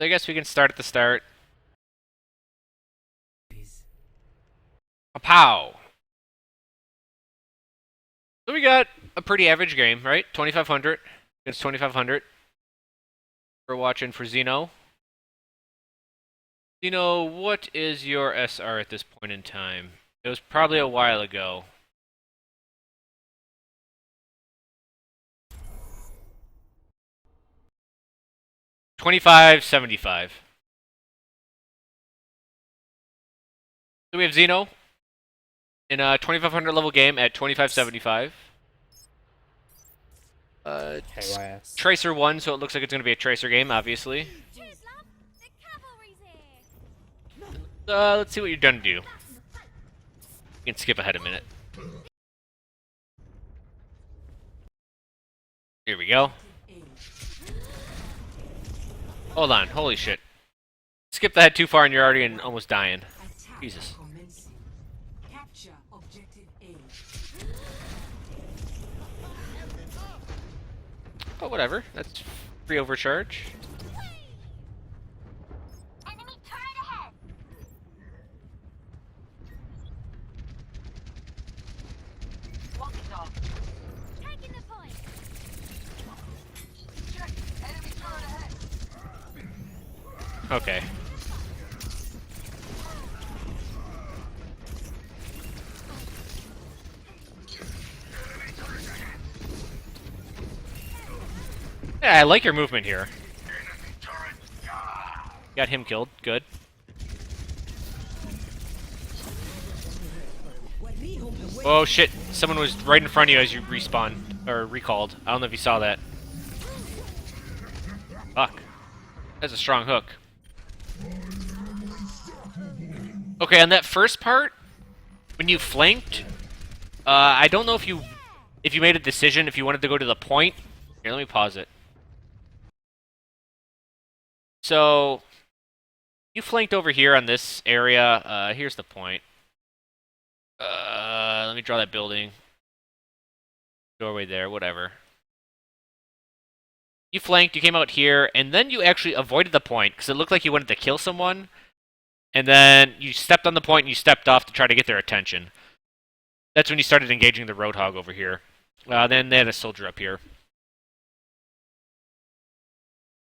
I guess we can start at the start. Pow! So we got a pretty average game, right? 2500 against 2500. We're watching for Xeno. Xeno, what is your SR at this point in time? It was probably a while ago. $25.75. So we have Xeno in a 2500 level game at 25.75. KYS. Tracer 1, so it looks like it's going to be a Tracer game, obviously. Let's see what you're done to do. You can skip ahead a minute. Here we go. Hold on, holy shit. Skip ahead too far and you're already almost dying. Jesus. But whatever, that's free overcharge. Okay. Yeah, I like your movement here. Got him killed. Good. Oh shit, someone was right in front of you as you respawned, or recalled. I don't know if you saw that. Fuck. That's a strong hook. Okay, on that first part, when you flanked, I don't know if you made a decision if you wanted to go to the point. Here, let me pause it. So, you flanked over here on this area. Here's the point. Let me draw that building. Doorway there, whatever. You flanked, you came out here, and then you actually avoided the point, because it looked like you wanted to kill someone. And then you stepped on the point and you stepped off to try to get their attention. That's when you started engaging the Roadhog over here. Then they had a soldier up here.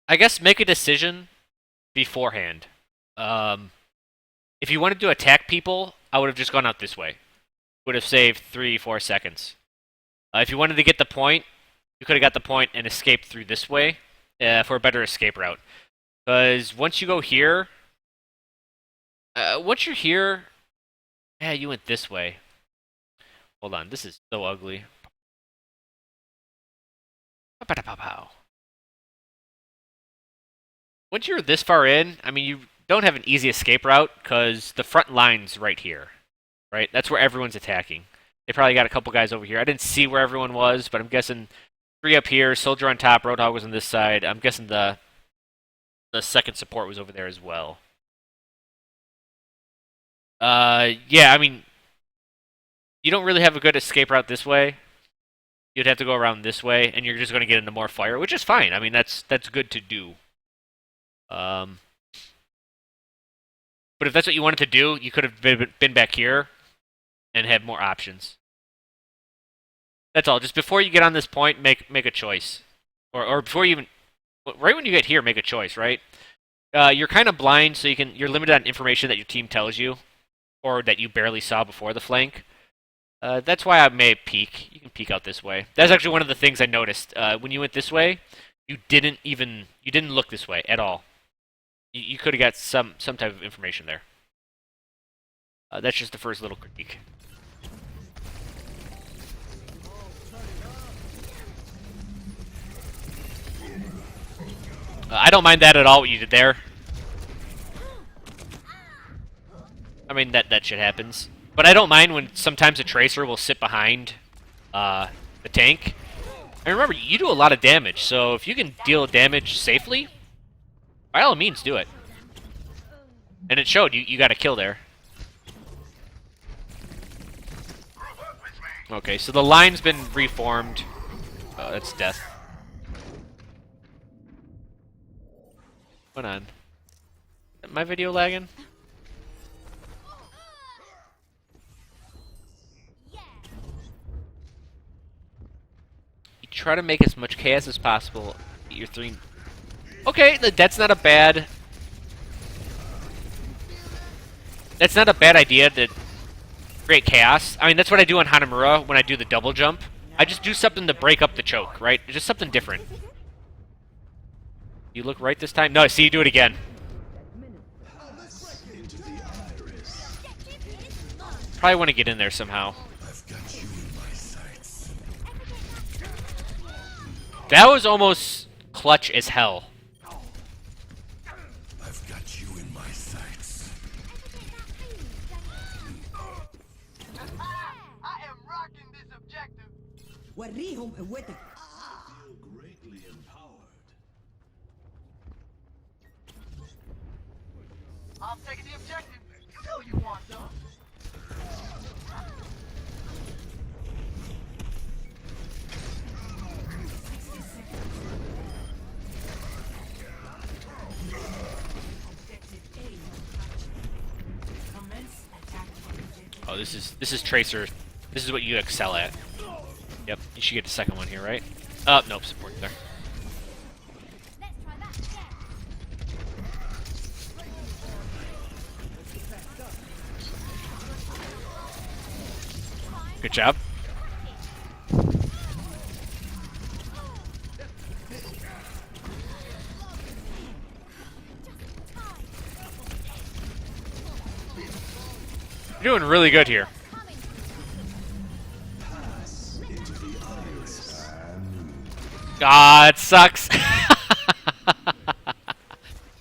I guess make a decision beforehand. If you wanted to attack people, I would have just gone out this way. Would have saved 3-4 seconds. If you wanted to get the point, you could have got the point and escaped through this way for a better escape route. Because once you go here... once you're here... Yeah, you went this way. Hold on, this is so ugly. Once you're this far in, I mean, you don't have an easy escape route, because the front line's right here. Right? That's where everyone's attacking. They probably got a couple guys over here. I didn't see where everyone was, but I'm guessing 3 up here, soldier on top, Roadhog was on this side. I'm guessing the second support was over there as well. Yeah, I mean, you don't really have a good escape route this way. You'd have to go around this way, and you're just going to get into more fire, which is fine. I mean, that's good to do. But if that's what you wanted to do, you could have been back here and had more options. That's all. Just before you get on this point, make a choice, or before you even, right when you get here, make a choice. Right? You're kind of blind, so you're limited on information that your team tells you, or that you barely saw before the flank. That's why I may peek. You can peek out this way. That's actually one of the things I noticed. When you went this way, you didn't look this way at all. You could have got some type of information there. That's just the first little critique. I don't mind that at all, what you did there. I mean, that shit happens. But I don't mind when sometimes a Tracer will sit behind the tank. And remember, you do a lot of damage, so if you can deal damage safely, by all means, do it. And it showed, you got a kill there. Okay, so the line's been reformed. Oh, that's death. What's going on? My video lagging? You try to make as much chaos as possible. You're 3. Okay, that's not a bad. That's not a bad idea to create chaos. I mean, that's what I do on Hanamura when I do the double jump. I just do something to break up the choke, right? Just something different. You look right this time? No, I see you do it again. Probably want to get in there somehow. That was almost clutch as hell. I've got you in my sights. I am rocking this objective. وريهم قوتك. Feel greatly empowered. I'm taking the objective. You know you want some. Oh, this is Tracer. This is what you excel at. Yep, you should get the second one here, right? Nope, support there. Good job. You're doing really good here. Ah, it sucks.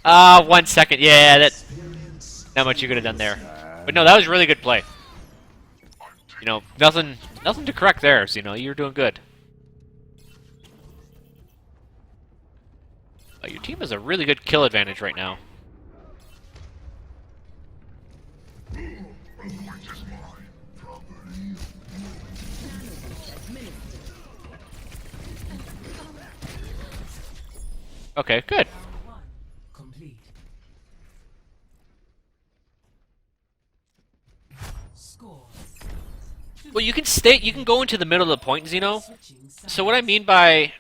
1 second. Yeah, that. Not much you could have done there. But no, that was really good play. You know, nothing to correct there. So, you know, you're doing good. Your team has a really good kill advantage right now. Okay, good. Complete. Score. Well, you can go into the middle of the point, Xeno. So what I mean by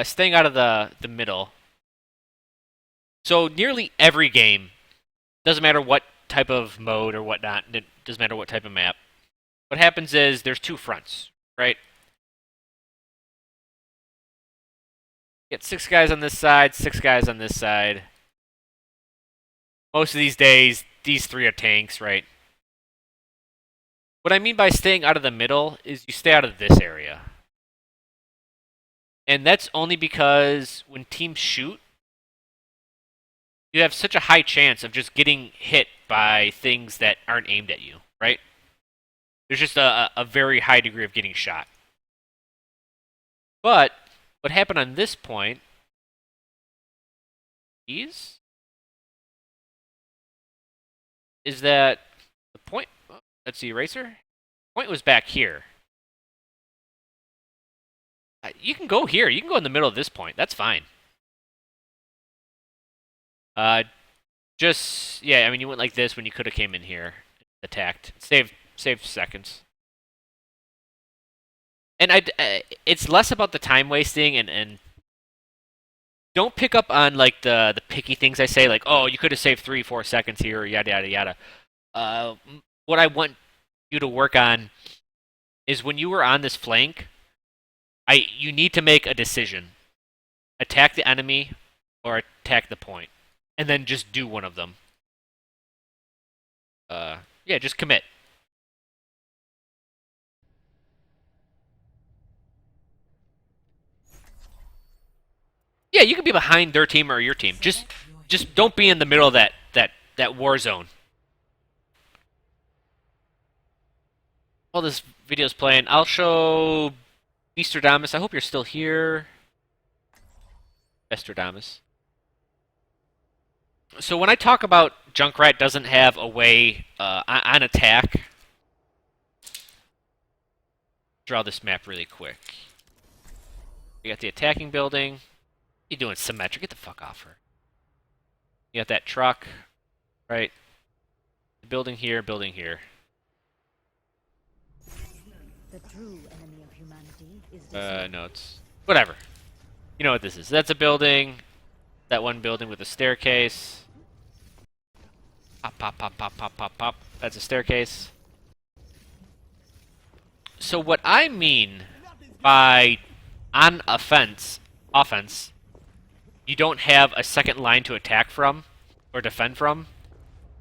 staying out of the middle. So nearly every game, doesn't matter what type of mode or whatnot, it doesn't matter what type of map. What happens is there's 2 fronts, right? Get 6 guys on this side, 6 guys on this side. Most of these days, these 3 are tanks, right? What I mean by staying out of the middle is you stay out of this area. And that's only because when teams shoot, you have such a high chance of just getting hit by things that aren't aimed at you, right? There's just a very high degree of getting shot. But what happened on this point is that the point, let's see, eraser? Point was back here. You can go here. You can go in the middle of this point. That's fine. Yeah, I mean, you went like this when you could have came in here, attacked, saved seconds. And it's less about the time wasting and don't pick up on like the picky things I say, like, oh, you could have saved 3-4 seconds here, or yada yada yada. What I want you to work on is when you were on this flank, you need to make a decision: attack the enemy or attack the point, and then just do one of them. Yeah, just commit. Yeah, you can be behind their team or your team. Just don't be in the middle of that war zone. While this video's playing, I'll show Beastradamus. I hope you're still here. Bestradamus. So when I talk about Junkrat doesn't have a way on attack, draw this map really quick. You got the attacking building. You doing symmetric? Get the fuck off her. You got that truck, right? Building here, building here. The true enemy of humanity is No, it's whatever. You know what this is. That's a building. That one building with a staircase. Pop, pop, pop, pop, pop, pop, pop. That's a staircase. So what I mean by on offense, you don't have a second line to attack from or defend from,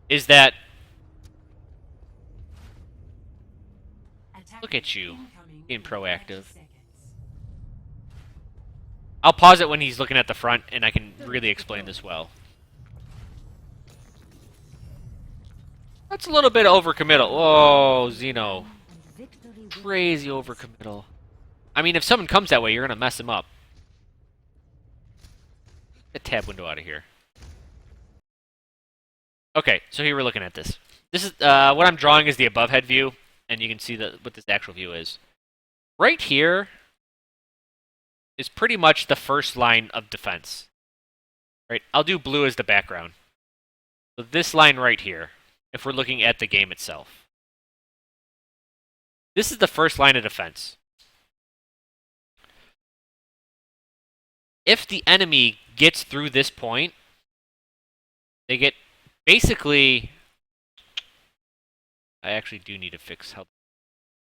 is that look at you being proactive. I'll pause it when he's looking at the front, and I can really explain this well. That's a little bit overcommittal. Oh, Xeno. Crazy overcommittal. I mean, if someone comes that way, you're going to mess him up. Get the tab window out of here. Okay, so here we're looking at this. This is what I'm drawing is the above head view, and you can see what this actual view is. Right here is pretty much the first line of defense. Right? I'll do blue as the background. So this line right here, if we're looking at the game itself. This is the first line of defense. If the enemy gets through this point, they get basically... I actually do need to fix how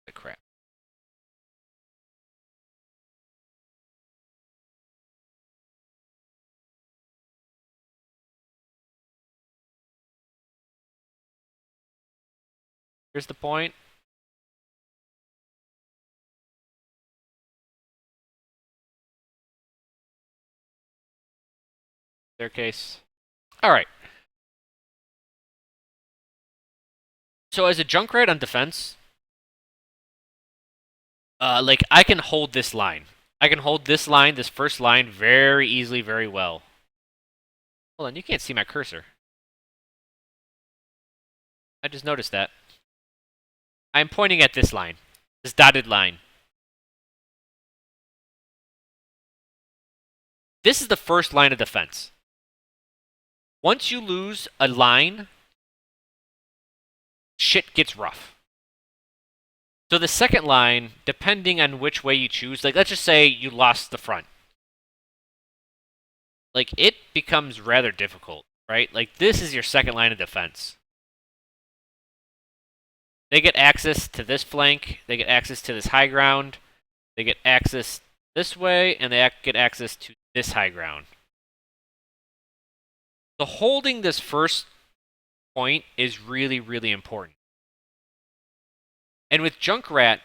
the crap. Here's the point. Staircase. Alright. So as a Junkrat on defense, like, I can hold this line. I can hold this line, this first line, very easily, very well. Hold on, you can't see my cursor. I just noticed that. I'm pointing at this line. This dotted line. This is the first line of defense. Once you lose a line, shit gets rough. So the second line, depending on which way you choose, like let's just say you lost the front. Like it becomes rather difficult, right? Like this is your second line of defense. They get access to this flank, they get access to this high ground, they get access this way, and they get access to this high ground. So holding this first point is really, really important. And with Junkrat,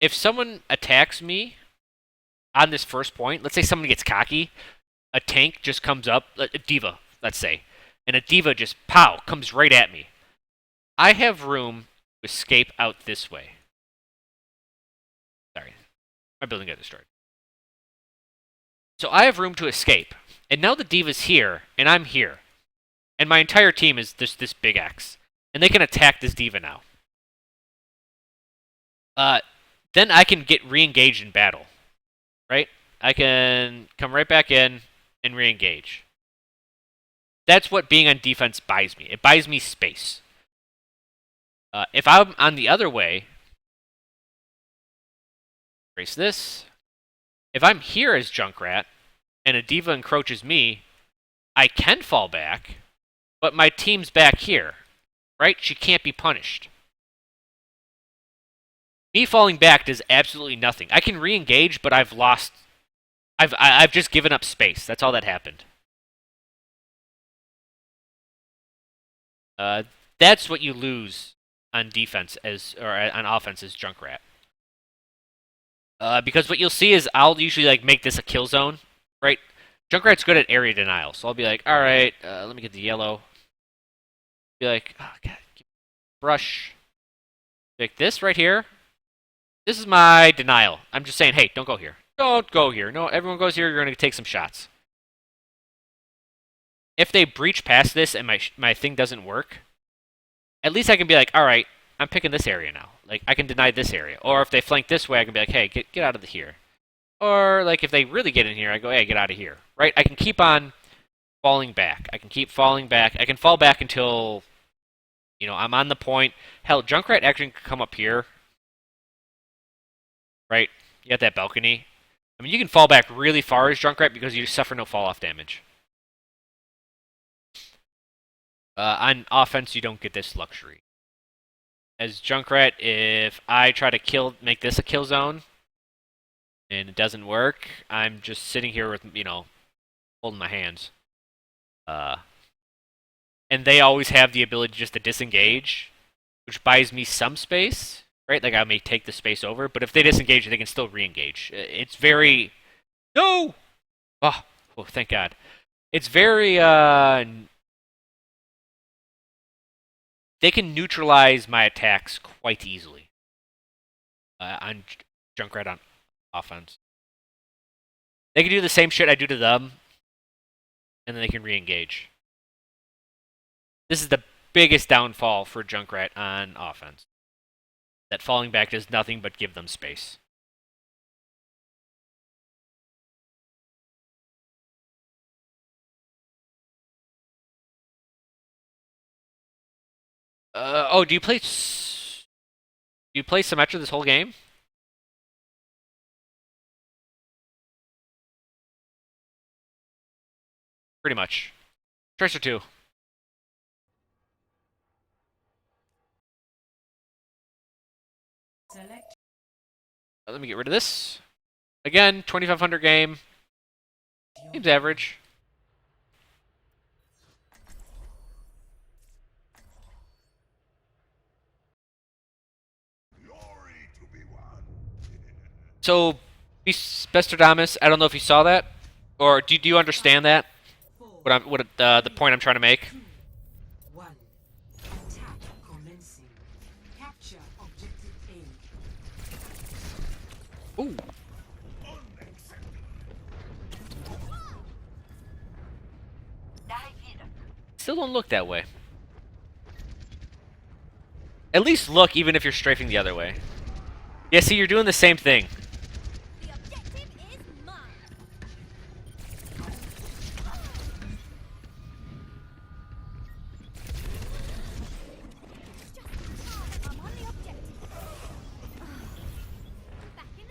if someone attacks me on this first point, let's say someone gets cocky, a tank just comes up, a diva, let's say, and a diva just, pow, comes right at me. I have room to escape out this way. Sorry, my building got destroyed. So I have room to escape. And now the diva's here, and I'm here. And my entire team is this big X. And they can attack this diva now. Then I can get re-engaged in battle. Right? I can come right back in and re-engage. That's what being on defense buys me. It buys me space. If I'm on the other way, erase this. If I'm here as Junkrat, and a diva encroaches me, I can fall back, but my team's back here, right? She can't be punished. Me falling back does absolutely nothing. I can re-engage, but I've lost... I've just given up space. That's all that happened. That's what you lose on defense or on offense as Junkrat. Because what you'll see is I'll usually like make this a kill zone, right? Junkrat's good at area denial, so I'll be like, all right, let me get the yellow. Be like, oh god, brush. Like this right here. This is my denial. I'm just saying, hey, don't go here. Don't go here. No, everyone goes here. You're going to take some shots. If they breach past this and my thing doesn't work, at least I can be like, all right, I'm picking this area now. Like, I can deny this area. Or if they flank this way, I can be like, hey, get out of here. Or, like, if they really get in here, I go, hey, get out of here. Right? I can keep on falling back. I can keep falling back. I can fall back until, you know, I'm on the point. Hell, Junkrat actually can come up here. Right? You got that balcony. I mean, you can fall back really far as Junkrat because you suffer no fall-off damage. On offense, you don't get this luxury. As Junkrat, if I try to make this a kill zone, and it doesn't work, I'm just sitting here with, you know, holding my hands. And they always have the ability just to disengage, which buys me some space, right? Like I may take the space over, but if they disengage, they can still re-engage. It's very... No! Oh, thank God. It's very, they can neutralize my attacks quite easily on Junkrat on offense. They can do the same shit I do to them, and then they can re-engage. This is the biggest downfall for Junkrat on offense. That falling back does nothing but give them space. Oh, do you play Symmetra this whole game? Pretty much. Tracer 2. Select. Let me get rid of this. Again, 2500 game. Seems average. Glory to be won. So, Bestradamus, I don't know if you saw that, or do you understand that? The point I'm trying to make? 1. Attack commencing. Capture objective A. Ooh. Still don't look that way. At least look, even if you're strafing the other way. Yeah, see, you're doing the same thing. The objective is mine. I'm on the objective.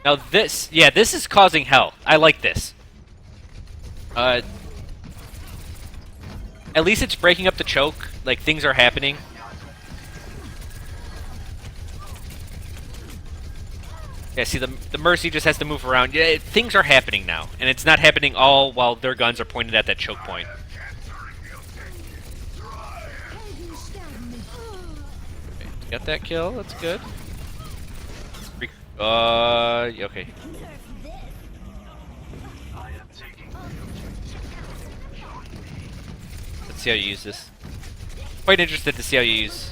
Now this, yeah, this is causing hell. I like this. At least it's breaking up the choke. Like, things are happening. Yeah, see, the Mercy just has to move around. Yeah, things are happening now. And it's not happening all while their guns are pointed at that choke point. Okay, got that kill. That's good. Okay. Let's see how you use this. Quite interested to see how you use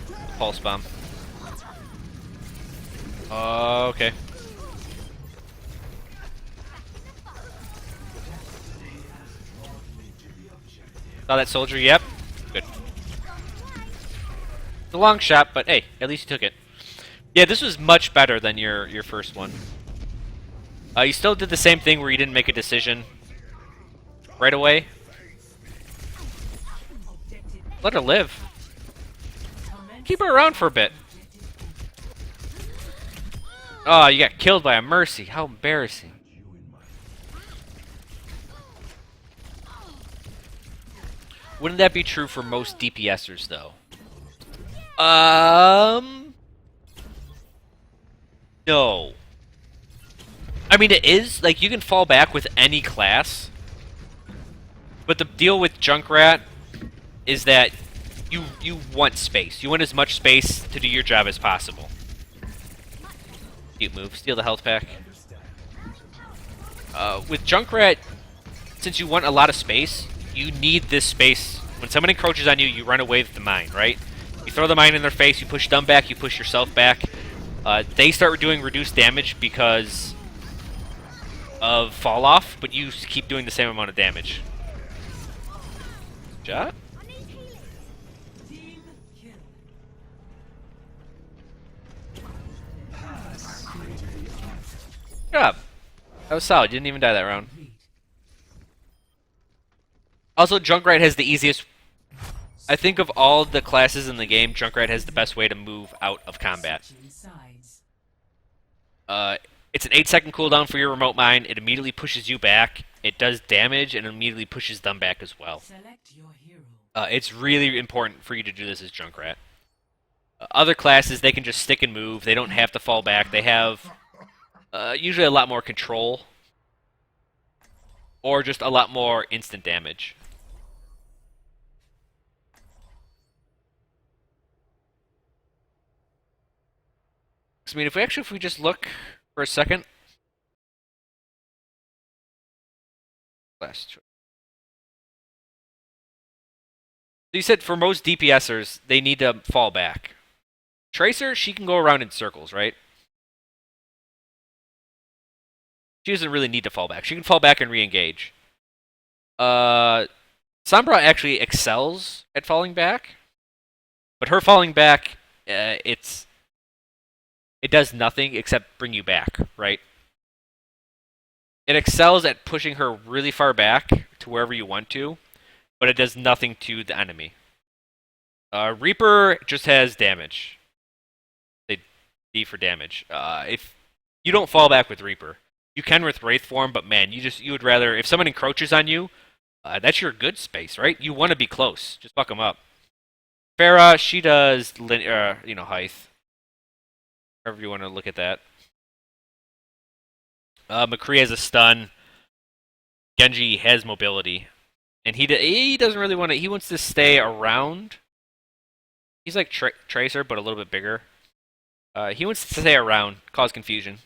the pulse bomb. Okay. Saw that soldier? Yep. Good. It's a long shot, but hey, at least you took it. Yeah, this was much better than your first one. You still did the same thing where you didn't make a decision right away. Let her live. Keep her around for a bit. Oh, you got killed by a Mercy. How embarrassing. Wouldn't that be true for most DPSers, though? No. I mean, it is. Like, you can fall back with any class. But the deal with Junkrat is that you want space. You want as much space to do your job as possible. Cute move. Steal the health pack. With Junkrat, since you want a lot of space, you need this space. When someone encroaches on you, you run away with the mine, right? You throw the mine in their face, you push them back, you push yourself back. They start doing reduced damage because of fall off, but you keep doing the same amount of damage. Good job. Team kill. Good job. That was solid. You didn't even die that round. Complete. Also, Junkrat has the easiest. I think of all the classes in the game, Junkrat has the best way to move out of combat. Switching sides. It's an 8-second cooldown for your remote mine. It immediately pushes you back. It does damage and immediately pushes them back as well. Select your hero. It's really important for you to do this as Junkrat. Other classes, they can just stick and move. They don't have to fall back. They have usually a lot more control. Or just a lot more instant damage. I mean, if we just look for a second. Last choice. So you said for most DPSers, they need to fall back. Tracer, she can go around in circles, right? She doesn't really need to fall back. She can fall back and re-engage. Sombra actually excels at falling back. But her falling back, it does nothing except bring you back, right? It excels at pushing her really far back to wherever you want to, but it does nothing to the enemy. Reaper just has damage. They D for damage. If you don't fall back with Reaper, you can with Wraith form, but man, you would rather if someone encroaches on you, that's your good space, right? You want to be close. Just fuck them up. Pharah, she does height. However you want to look at that. McCree has a stun. Genji has mobility, and he doesn't really want to. He wants to stay around. He's like Tracer, but a little bit bigger. He wants to stay around, cause confusion,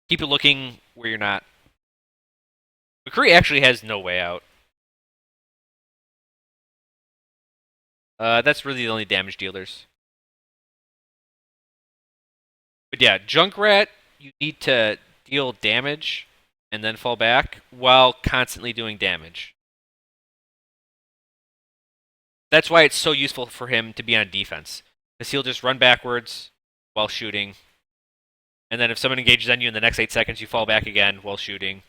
keep it looking where you're not. McCree actually has no way out. That's really the only damage dealers. But yeah, Junkrat, you need to deal damage and then fall back while constantly doing damage. That's why it's so useful for him to be on defense. Because he'll just run backwards while shooting. And then if someone engages on you in the next 8 seconds, you fall back again while shooting.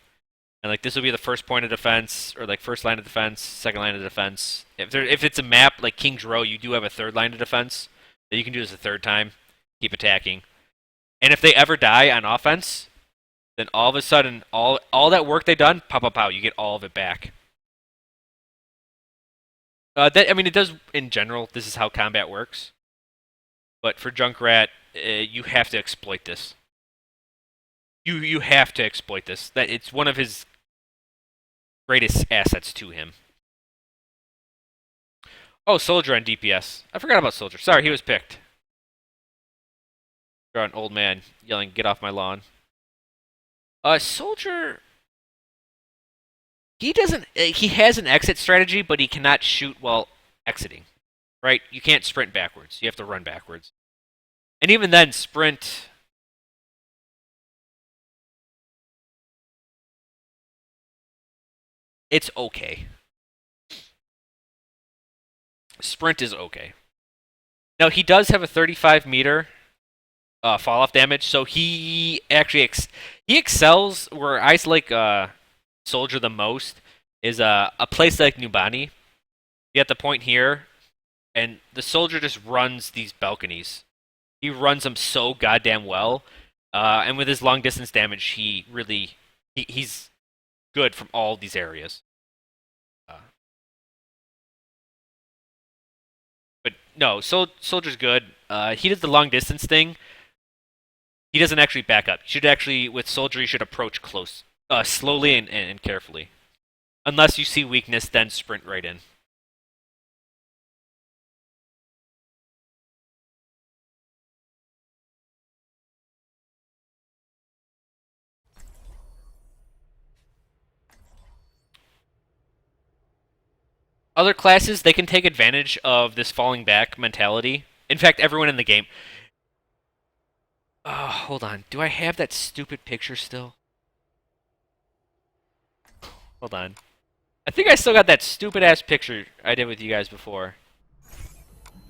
And like this will be the first point of defense, or like first line of defense, second line of defense. If it's a map like King's Row, you do have a third line of defense that you can do this a third time. Keep attacking. And if they ever die on offense, then all of a sudden, all that work they've done, pow, you get all of it back. It does in general. This is how combat works. But for Junkrat, you have to exploit this. You have to exploit this. That it's one of his greatest assets to him. Oh, Soldier on DPS. I forgot about Soldier. Sorry, he was picked. You're an old man yelling, "Get off my lawn." Soldier. He doesn't. He has an exit strategy, but he cannot shoot while exiting. Right? You can't sprint backwards. You have to run backwards. And even then, sprint. It's okay. Sprint is okay. Now, he does have a 35-meter fall off damage, so he actually he excels. Where I like Soldier the most is a place like Nubani. You at the point here, and the Soldier just runs these balconies. He runs them so goddamn well, and with his long distance damage, he's good from all these areas. But no, Soldier's good. He does the long distance thing. He doesn't actually back up. You should actually, with Soldier, you should approach close, slowly and carefully. Unless you see weakness, then sprint right in. Other classes, they can take advantage of this falling back mentality. In fact, everyone in the game. Hold on. Do I have that stupid picture still? Hold on. I think I still got that stupid ass picture I did with you guys before.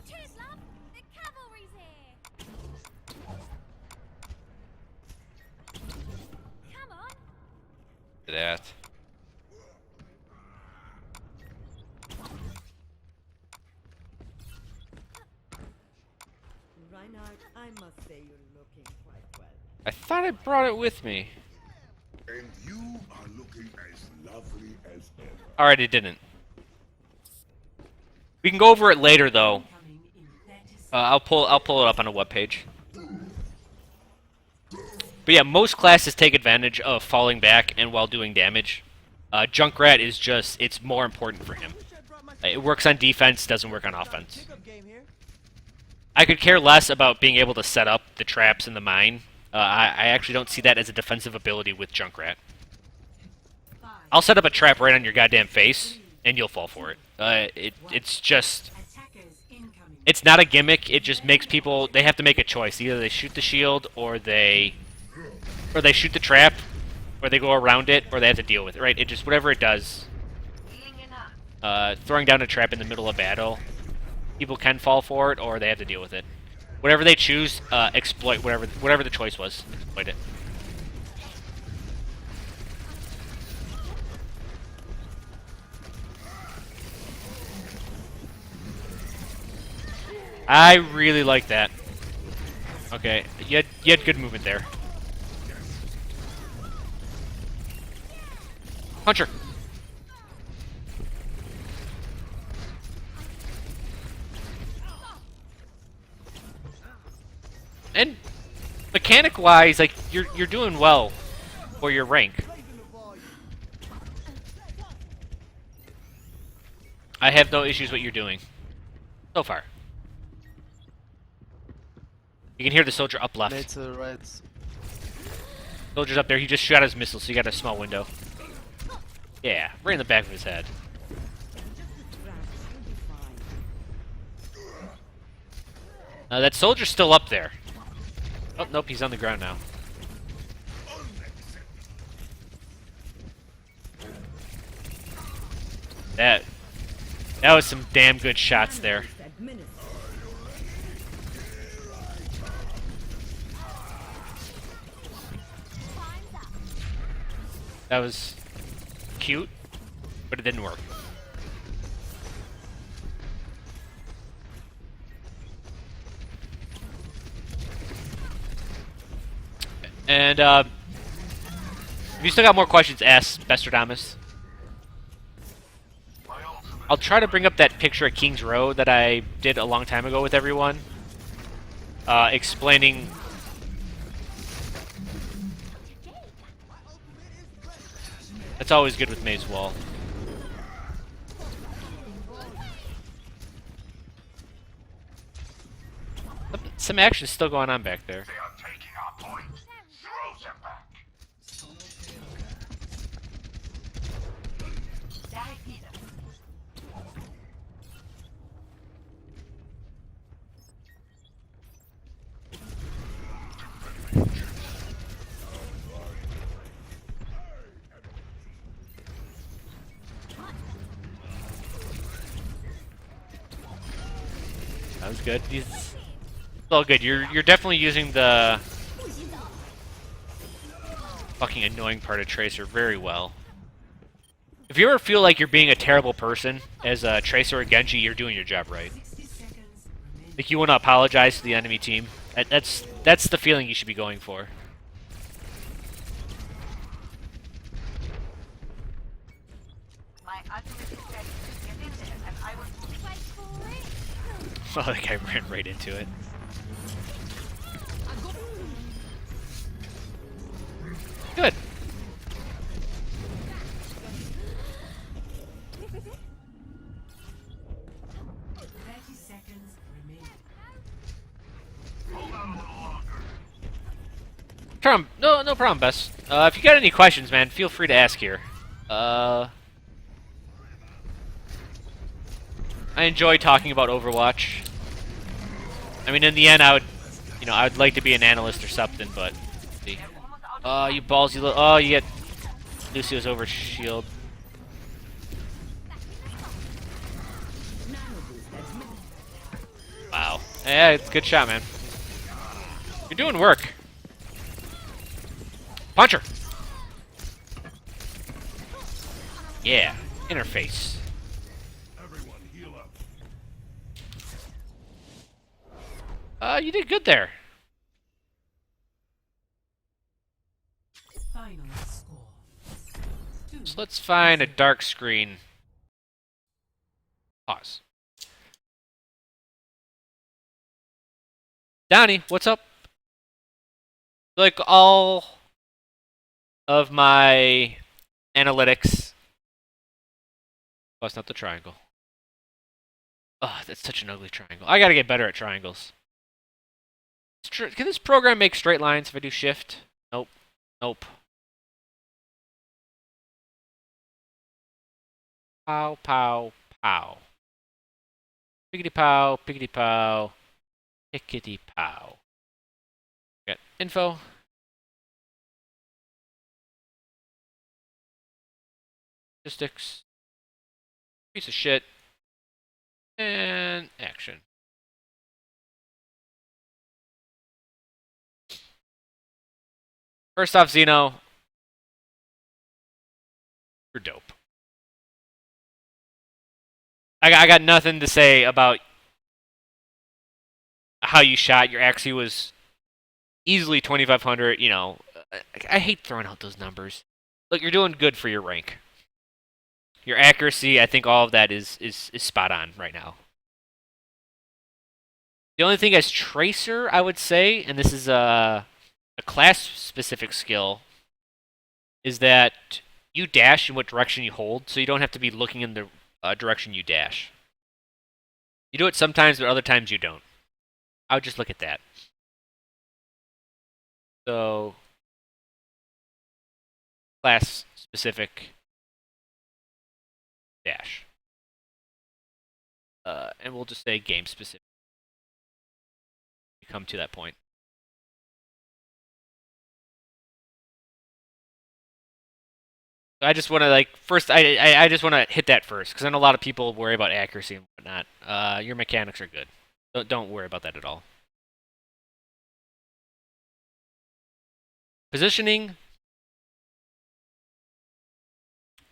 Cheers, love. The cavalry's here. Come on. That. I must say you're looking quite well. I thought I brought it with me. And you are looking as lovely as ever. Alright, it didn't. We can go over it later, though. Coming in 30 seconds. I'll pull it up on a webpage. But yeah, most classes take advantage of falling back and while doing damage. Junkrat is just, it's more important for him. It works on defense, doesn't work on offense. I could care less about being able to set up the traps in the mine. I actually don't see that as a defensive ability with Junkrat. I'll set up a trap right on your goddamn face, and you'll fall for it. It's just... Attackers incoming. It's not a gimmick, it just makes people... They have to make a choice. Either they shoot the shield, or they shoot the trap, or they go around it, or they have to deal with it, right? It just... Whatever it does. Throwing down a trap in the middle of battle, people can fall for it, or they have to deal with it. Whatever they choose, exploit whatever the choice was. Exploit it. I really like that. Okay, you had good movement there. Puncher. And mechanic-wise, like you're doing well for your rank. I have no issues with what you're doing so far. You can hear the soldier up left. Made to the right. Soldier's up there. He just shot his missile, so you got a small window. Yeah, right in the back of his head. That soldier's still up there. Oh, nope, he's on the ground now. That was some damn good shots there. That was cute, but it didn't work. And, if you still got more questions, ask Bestradamus. I'll try to bring up that picture at King's Row that I did a long time ago with everyone. Explaining... That's always good with Maze Wall. Some action's still going on back there. They are taking our point. Throw them back. That was good. It's all good. You're definitely using the fucking annoying part of Tracer very well. If you ever feel like you're being a terrible person as a Tracer or Genji, you're doing your job right. 60 seconds remaining. Like you want to apologize to the enemy team. That's the feeling you should be going for. My ultimate is ready. Get in there, and I will Wait for it. Oh, that guy ran right into it. Good. 30 seconds remaining. No problem, Bess. If you got any questions, man, feel free to ask here. I enjoy talking about Overwatch. I mean, in the end, I'd like to be an analyst or something, but let's see. You balls, you oh, you get Lucio's over shield. Wow. Yeah, it's a good shot, man. You're doing work. Puncher. Yeah, interface. Everyone heal up. You did good there. Final score. So let's find a dark screen. Pause. Donnie, what's up? Like all of my analytics. Oh, it's not the triangle. Oh, that's such an ugly triangle. I gotta get better at triangles. Can this program make straight lines if I do shift? Nope. Nope. Pow, pow, pow. Piggity pow, piggity pow, pickety pow. Got info. Statistics. Piece of shit. And action. First off, Xeno, you're dope. I got nothing to say about how you shot. Your accuracy was easily 2,500. You know, I hate throwing out those numbers. Look, you're doing good for your rank. Your accuracy, I think all of that is spot on right now. The only thing as Tracer, I would say, and this is a class-specific skill, is that you dash in what direction you hold, so you don't have to be looking in the direction you dash. You do it sometimes, but other times you don't. I would just look at that. So, class-specific dash. And we'll just say game-specific. Come to that point. I just want to I just want to hit that first because I know a lot of people worry about accuracy and whatnot. Your mechanics are good. Don't worry about that at all. Positioning.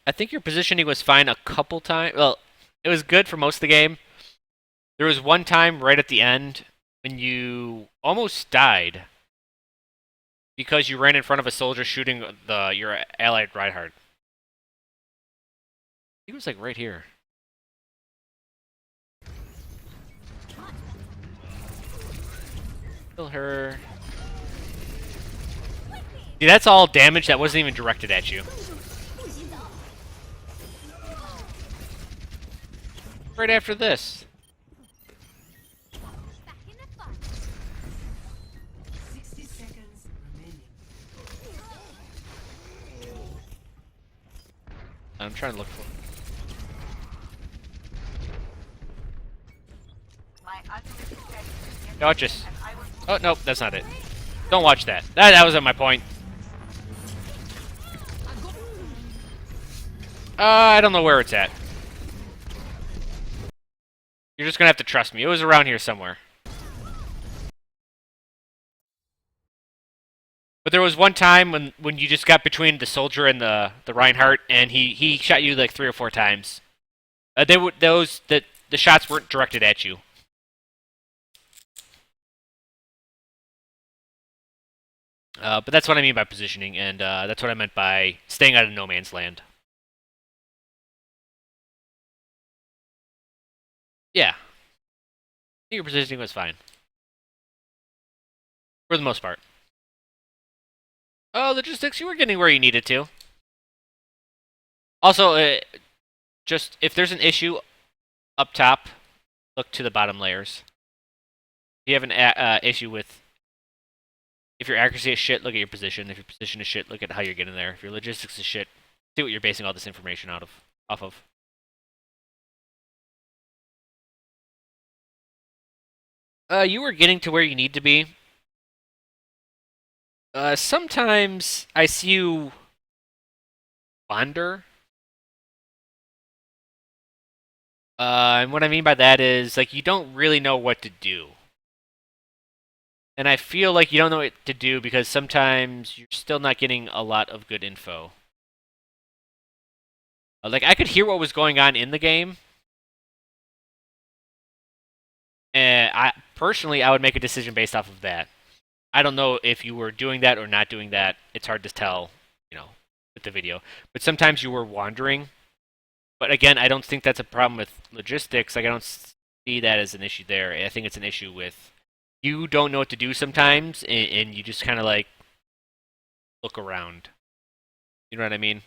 I think your positioning was fine a couple times. Well, it was good for most of the game. There was one time right at the end when you almost died because you ran in front of a soldier shooting your allied Reinhardt. He was like right here. Kill her. See, that's all damage that wasn't even directed at you. Right after this. Back in the fight. 60 seconds remaining. I'm trying to look for it. My ultimate is ready to get Watch in, this. and I will Oh, nope, that's not it. Don't watch that. That wasn't my point. I don't know where it's at. You're just gonna have to trust me. It was around here somewhere. But there was one time when you just got between the soldier and the Reinhardt, and he shot you like 3 or 4 times. The shots weren't directed at you. But that's what I mean by positioning, and that's what I meant by staying out of no man's land. Yeah. I think your positioning was fine. For the most part. Oh, logistics, you were getting where you needed to. Also, just if there's an issue up top, look to the bottom layers. If you have an issue with... If your accuracy is shit, look at your position. If your position is shit, look at how you're getting there. If your logistics is shit, see what you're basing all this information off of. You were getting to where you need to be. Sometimes I see you wander. And what I mean by that is, like, you don't really know what to do. And I feel like you don't know what to do because sometimes you're still not getting a lot of good info. Like, I could hear what was going on in the game. And I personally, I would make a decision based off of that. I don't know if you were doing that or not doing that. It's hard to tell, you know, with the video. But sometimes you were wandering. But again, I don't think that's a problem with logistics. Like I don't see that as an issue there. I think it's an issue with you don't know what to do sometimes, and you just kind of like look around. You know what I mean?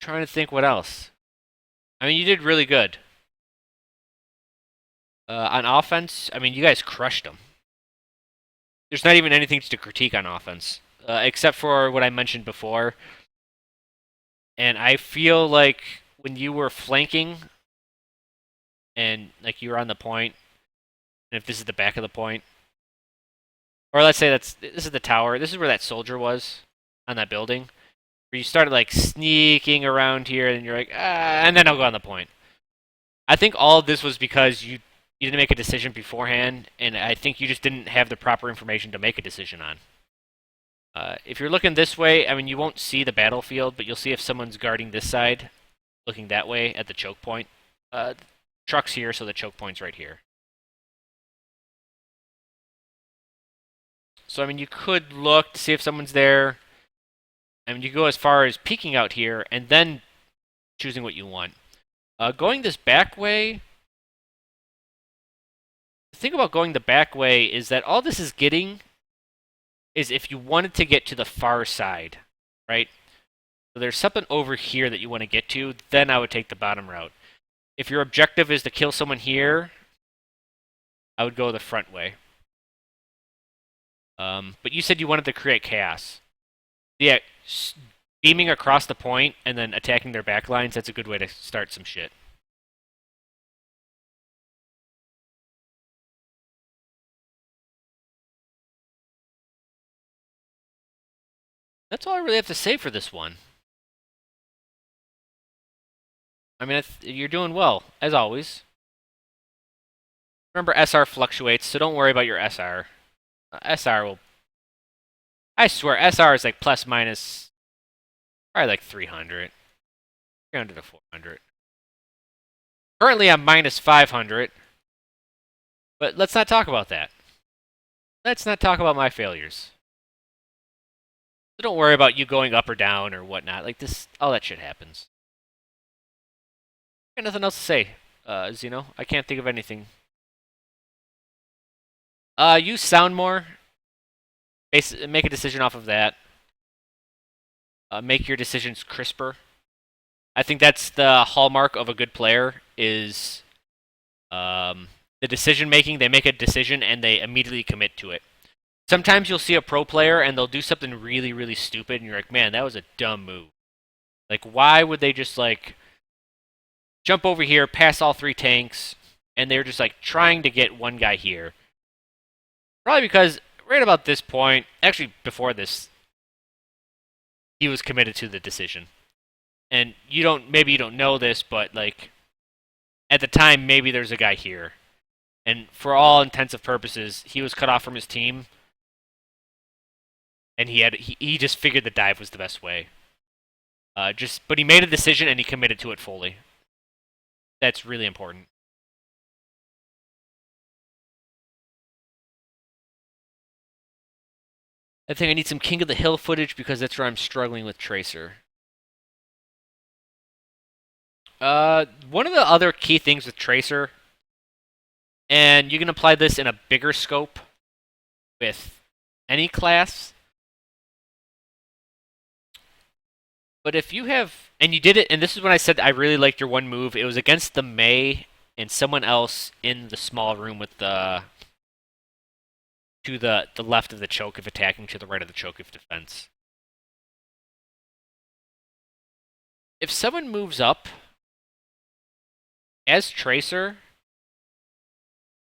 Trying to think what else. I mean, you did really good. On offense, I mean, you guys crushed them. There's not even anything to critique on offense, except for what I mentioned before. And I feel like when you were flanking and like you were on the point, and if this is the back of the point, or let's say this is the tower, this is where that soldier was on that building, where you started like sneaking around here, and you're like, and then I'll go on the point. I think all of this was because you didn't make a decision beforehand, and I think you just didn't have the proper information to make a decision on. If you're looking this way, I mean, you won't see the battlefield, but you'll see if someone's guarding this side, looking that way at the choke point. Truck's here, so the choke point's right here. So, I mean, you could look to see if someone's there. I mean, you go as far as peeking out here, and then choosing what you want. Going this back way, the thing about going the back way is that all this is getting is if you wanted to get to the far side, right? So there's something over here that you want to get to, then I would take the bottom route. If your objective is to kill someone here, I would go the front way. But you said you wanted to create chaos. Yeah, beaming across the point and then attacking their back lines, that's a good way to start some shit. That's all I really have to say for this one. I mean, you're doing well, as always. Remember, SR fluctuates, so don't worry about your SR. SR will... I swear, SR is like plus minus... probably like 300. 300 to 400. Currently, I'm minus 500. But let's not talk about that. Let's not talk about my failures. So don't worry about you going up or down or whatnot. Like, this... all that shit happens. I got nothing else to say, Xeno. I can't think of anything. Use sound more. Make a decision off of that. Make your decisions crisper. I think that's the hallmark of a good player is the decision making. They make a decision and they immediately commit to it. Sometimes you'll see a pro player and they'll do something really, really stupid and you're like, man, that was a dumb move. Like, why would they just, like, jump over here, pass all 3 tanks, and they're just, like, trying to get one guy here? Probably because right about this point, actually before this, he was committed to the decision. And maybe you don't know this, but like at the time, maybe there's a guy here. And for all intents and purposes, he was cut off from his team. And he just figured the dive was the best way. But he made a decision and he committed to it fully. That's really important. I think I need some King of the Hill footage because that's where I'm struggling with Tracer. One of the other key things with Tracer, and you can apply this in a bigger scope with any class, but if you have, and you did it, and this is when I said I really liked your one move, it was against the Mei and someone else in the small room with the to the left of the choke if attacking, to the right of the choke if defense. If someone moves up as Tracer,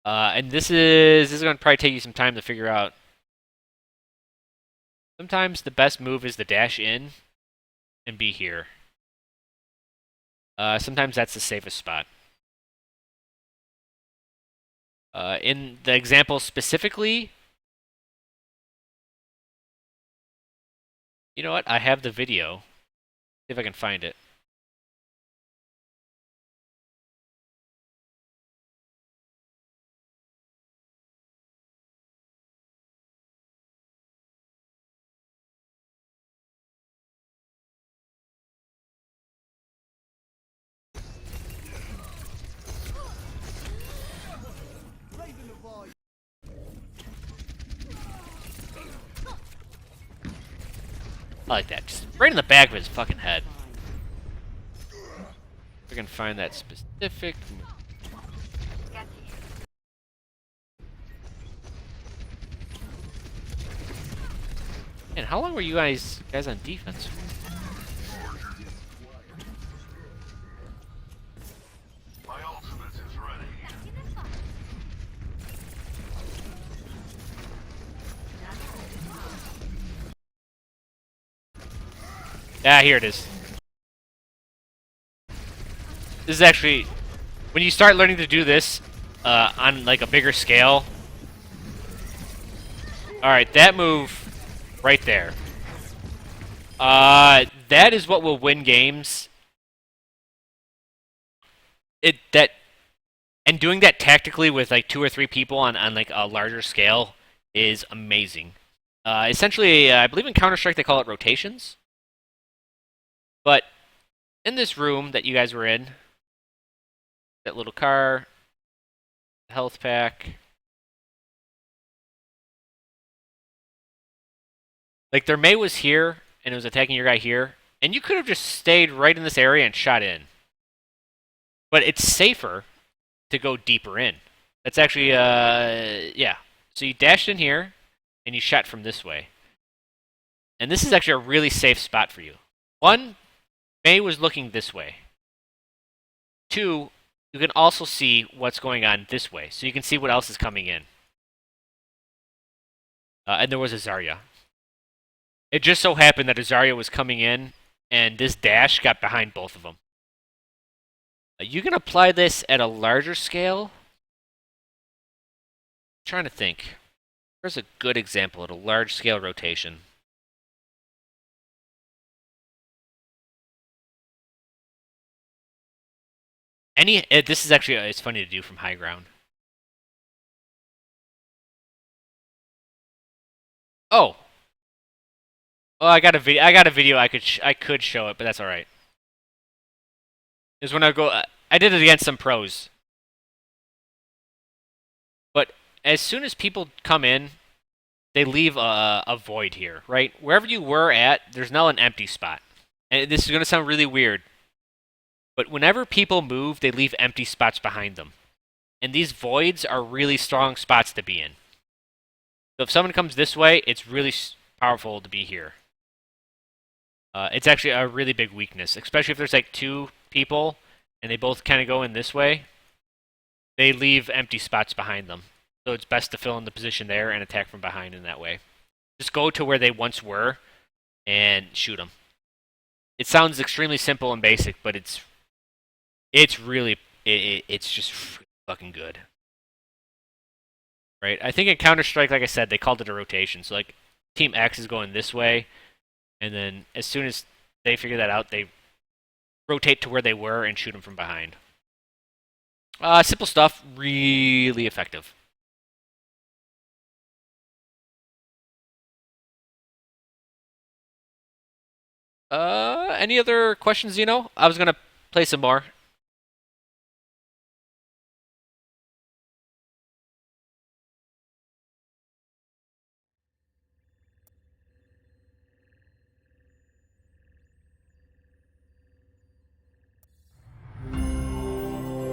and this is going to probably take you some time to figure out. Sometimes the best move is to dash in and be here. Sometimes that's the safest spot. In the example specifically, You know what? I have the video. See if I can find it. I like that. Just right in the back of his fucking head. If I can find that specific. Get here. Man, how long were you guys on defense? My ultimate is ready. Back in the fight. Ah, here it is. This is actually when you start learning to do this on like a bigger scale. All right, that move right there. That is what will win games. And doing that tactically with like 2 or 3 people on like a larger scale is amazing. Essentially, I believe in Counter-Strike they call it rotations. But in this room that you guys were in, that little car, health pack, like their Mei was here and it was attacking your guy here, and you could have just stayed right in this area and shot in. But it's safer to go deeper in. That's actually, yeah. So you dashed in here, and you shot from this way. And this is actually a really safe spot for you. 1, Mei was looking this way. 2, you can also see what's going on this way, so you can see what else is coming in. And there was a Zarya. It just so happened that a Zarya was coming in, and this dash got behind both of them. You can apply this at a larger scale. I'm trying to think. Where's a good example at a large scale rotation? This is actually it's funny to do from high ground. Oh. Oh, I got a video. I could show it, but that's all right. Is when I go. I did it against some pros. But as soon as people come in, they leave a void here, right? Wherever you were at, there's now an empty spot. And this is going to sound really weird. But whenever people move, they leave empty spots behind them. And these voids are really strong spots to be in. So if someone comes this way, it's really powerful to be here. It's actually a really big weakness, especially if there's like 2 people and they both kind of go in this way. They leave empty spots behind them. So it's best to fill in the position there and attack from behind in that way. Just go to where they once were and shoot them. It sounds extremely simple and basic, but it's really it's just fucking good. Right? I think in Counter-Strike, like I said, they called it a rotation. So like Team X is going this way, and then as soon as they figure that out, they rotate to where they were and shoot them from behind. Simple stuff, really effective. Any other questions, Xeno? I was gonna play some more.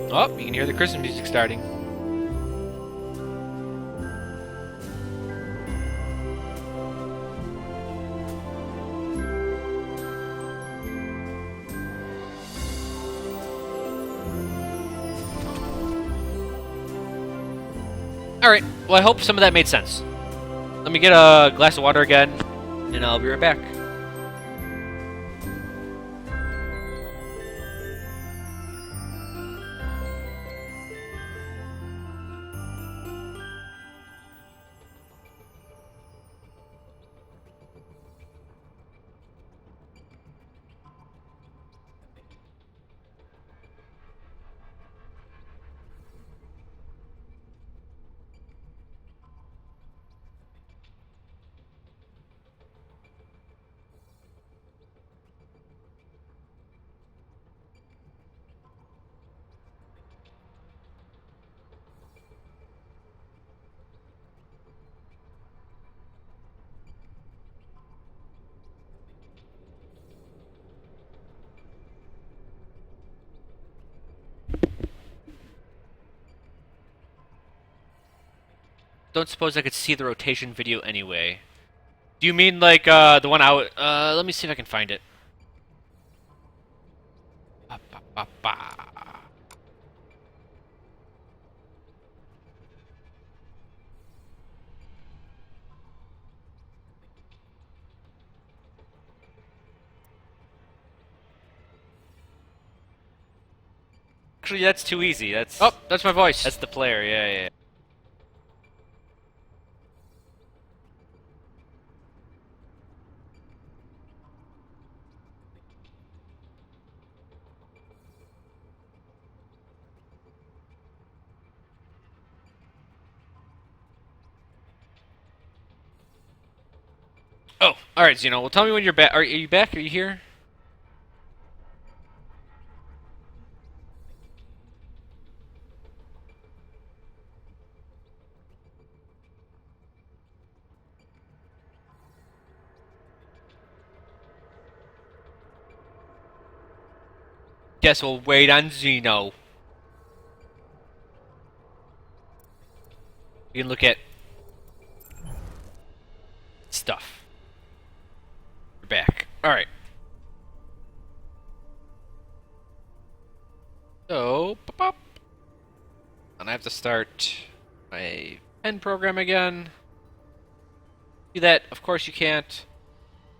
Oh, you can hear the Christmas music starting. Alright, well I hope some of that made sense. Let me get a glass of water again, and I'll be right back. don't suppose I could see the rotation video anyway. Do you mean like the one let me see if I can find it. Ba, ba, ba, ba. Actually, that's too easy. That's Oh, that's my voice. that's the player. Yeah, yeah. Oh, all right, Xeno. Well, tell me when you're back. Are you back? Are you here? Guess we'll wait on Xeno. We can look at stuff. You're back. All right. So, pop. And I have to start my pen program again. Do that. Of course you can't.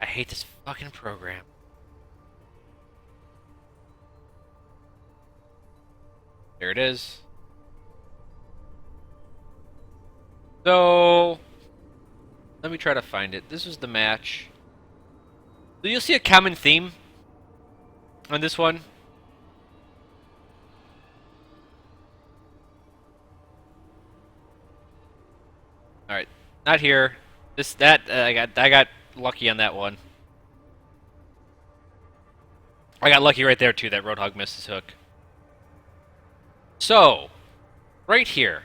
I hate this fucking program. There it is. So, let me try to find it. This was the match. So you'll see a common theme on this one. All right, not here. I got lucky on that one. I got lucky right there too. That Roadhog missed his hook. So, right here.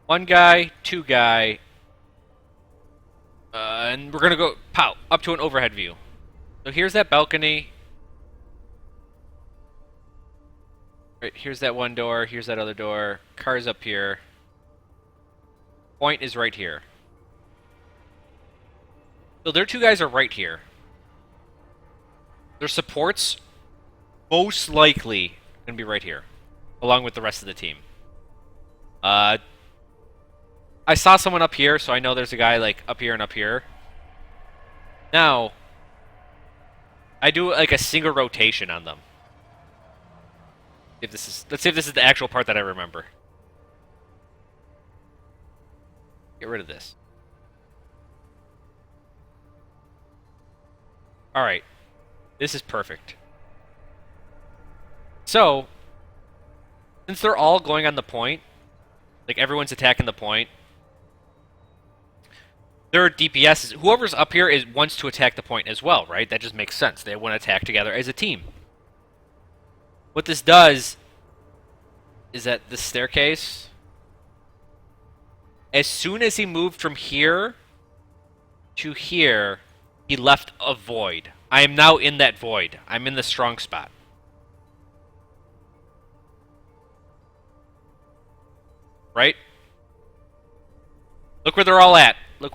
One guy, two guy, and we're gonna go pow up to an overhead view. So here's that balcony. Right, here's that one door. Here's that other door. Car's up here. Point is right here. So their two guys are right here. Their supports most likely gonna be right here, along with the rest of the team. I saw someone up here, so I know there's a guy like up here and up here. Now, I do like a single rotation on them. Let's see if this is the actual part that I remember. Get rid of this. Alright. This is perfect. So, since they're all going on the point, like everyone's attacking the point, their DPS, whoever's up here wants to attack the point as well, right? That just makes sense. They want to attack together as a team. What this does is that this staircase, as soon as he moved from here to here, he left a void. I am now in that void. I'm in the strong spot. Right? Look where they're all at. Look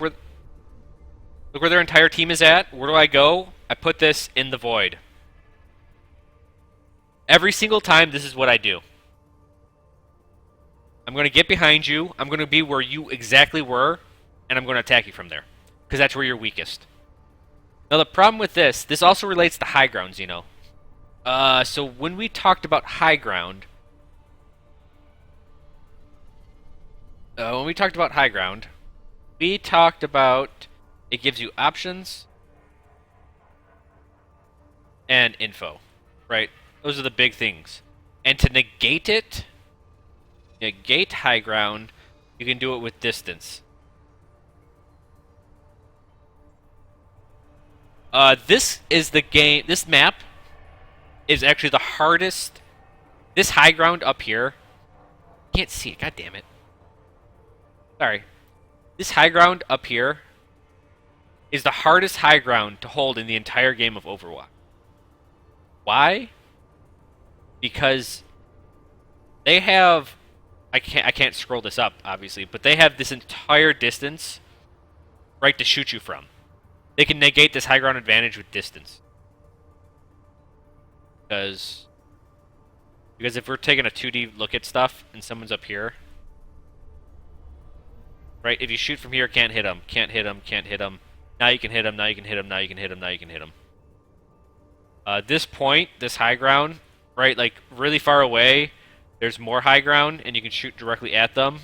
where their entire team is at. Where do I go? I put this in the void. Every single time, this is what I do. I'm going to get behind you. I'm going to be where you exactly were, and I'm going to attack you from there. Because that's where you're weakest. Now, the problem with this also relates to high ground, Xeno. So when we talked about high ground... we talked about it gives you options and info, right? Those are the big things. And to negate it, negate high ground, you can do it with distance. This map is actually the hardest. This high ground up here, can't see it, god damn it. Sorry. This high ground up here is the hardest high ground to hold in the entire game of Overwatch. Why? Because they have I can't scroll this up, obviously, but they have this entire distance right to shoot you from. They can negate this high ground advantage with distance. Because if we're taking a 2D look at stuff and someone's up here, right? If you shoot from here, can't hit them, can't hit them, can't hit them. Now you can hit them, now you can hit them, now you can hit them, now you can hit them. This point, this high ground, right, like really far away, there's more high ground and you can shoot directly at them.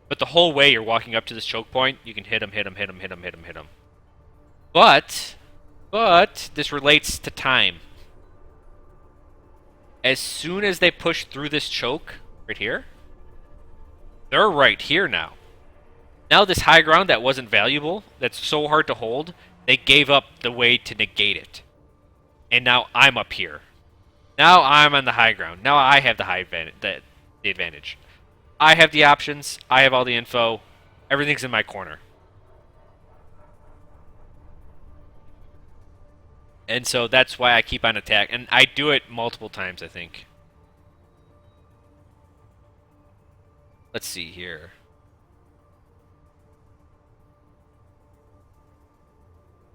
But the whole way you're walking up to this choke point, you can hit them, hit them, hit them, hit them, hit them, hit them. But this relates to time. As soon as they push through this choke right here, they're right here now. Now this high ground that wasn't valuable, that's so hard to hold, they gave up the way to negate it. And now I'm up here. Now I'm on the high ground. Now I have the advantage. I have the options. I have all the info. Everything's in my corner. And so that's why I keep on attack. And I do it multiple times, I think. Let's see here.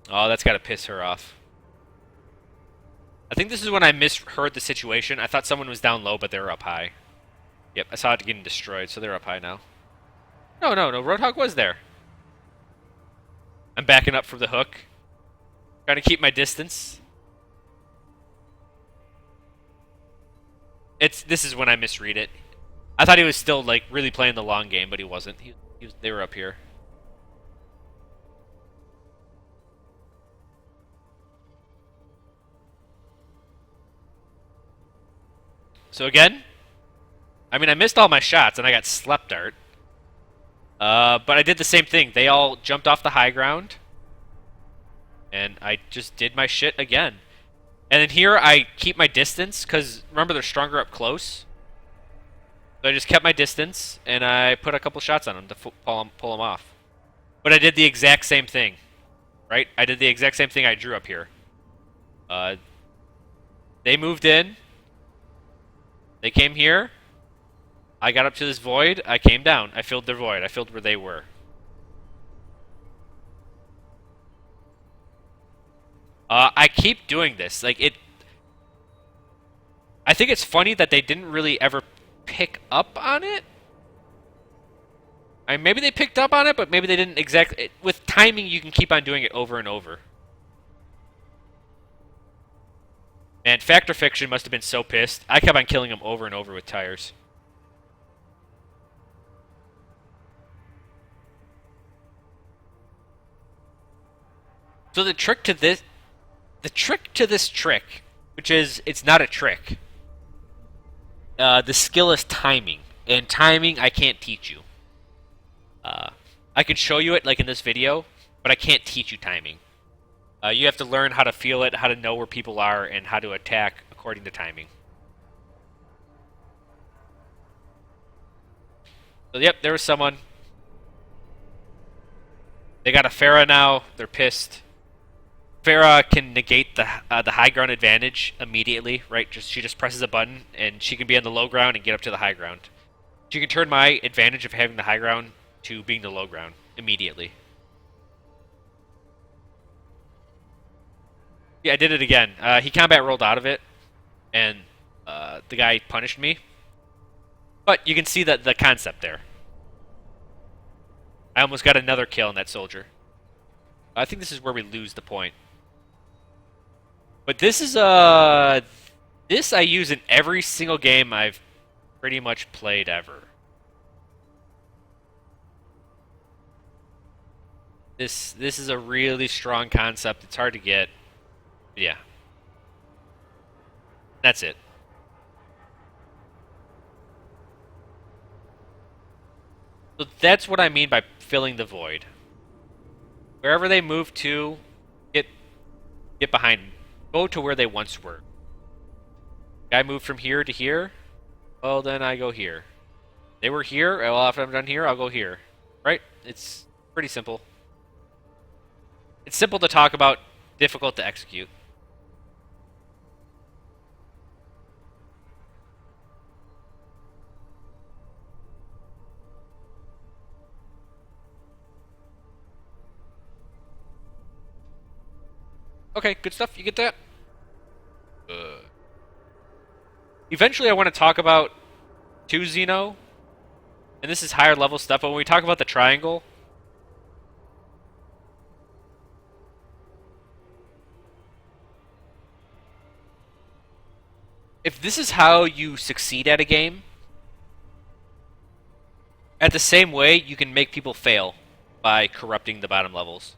Oh, that's got to piss her off. I think this is when I misheard the situation. I thought someone was down low, but they were up high. Yep, I saw it getting destroyed, so they're up high now. No, Roadhog was there. I'm backing up from the hook. Trying to keep my distance. This is when I misread it. I thought he was still like really playing the long game, but he wasn't. They were up here. So again, I mean I missed all my shots and I got slept dart. But I did the same thing. They all jumped off the high ground. And I just did my shit again. And then here I keep my distance, because remember they're stronger up close. So I just kept my distance, and I put a couple shots on them to pull them off. But I did the exact same thing, right? I did the exact same thing I drew up here. They moved in. They came here. I got up to this void. I came down. I filled their void. I filled where they were. I keep doing this. Like it. I think it's funny that they didn't really ever pick up on it. I mean, maybe they picked up on it, but maybe they didn't exactly. With timing, you can keep on doing it over and over. And Fact or Fiction must have been so pissed. I kept on killing him over and over with tires. So the trick to this trick, which is, it's not a trick. The skill is timing. And timing, I can't teach you. I can show you it, like in this video, but I can't teach you timing. You have to learn how to feel it, how to know where people are, and how to attack according to timing. So, yep, there was someone. They got a Pharah now. They're pissed. Pharah can negate the high ground advantage immediately, right? She just presses a button, and she can be on the low ground and get up to the high ground. She can turn my advantage of having the high ground to being the low ground immediately. Yeah, I did it again. He combat rolled out of it, and the guy punished me. But you can see the concept there. I almost got another kill on that soldier. I think this is where we lose the point. But this is this I use in every single game I've pretty much played ever. This is a really strong concept. It's hard to get. Yeah. That's it. So that's what I mean by filling the void. Wherever they move to, get behind them. Go to where they once were. Guy moved from here to here. Well, then I go here. They were here. Well, after I'm done here, I'll go here. Right? It's pretty simple. It's simple to talk about, difficult to execute. Okay, good stuff. You get that? Eventually, I want to talk about 2 Xeno, and this is higher level stuff, but when we talk about the triangle, if this is how you succeed at a game, at the same way, you can make people fail by corrupting the bottom levels.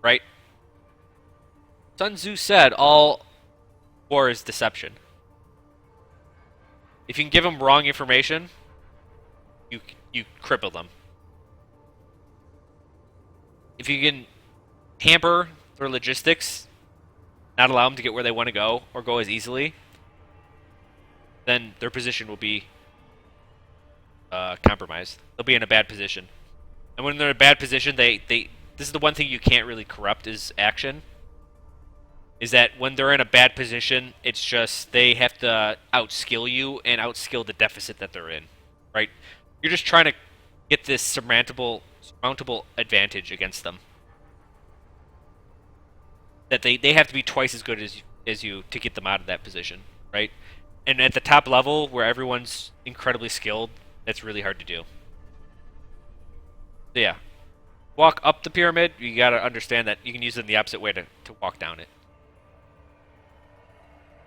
Right? Sun Tzu said all war is deception. If you can give them wrong information, you cripple them. If you can hamper their logistics, not allow them to get where they want to go or go as easily, then their position will be compromised. They'll be in a bad position. And when they're in a bad position, this is the one thing you can't really corrupt is action. Is that when they're in a bad position, it's just they have to outskill you and outskill the deficit that they're in, right? You're just trying to get this surmountable advantage against them. That they have to be twice as good as you to get them out of that position, right? And at the top level, where everyone's incredibly skilled, that's really hard to do. So yeah, walk up the pyramid. You gotta understand that you can use it in the opposite way to walk down it.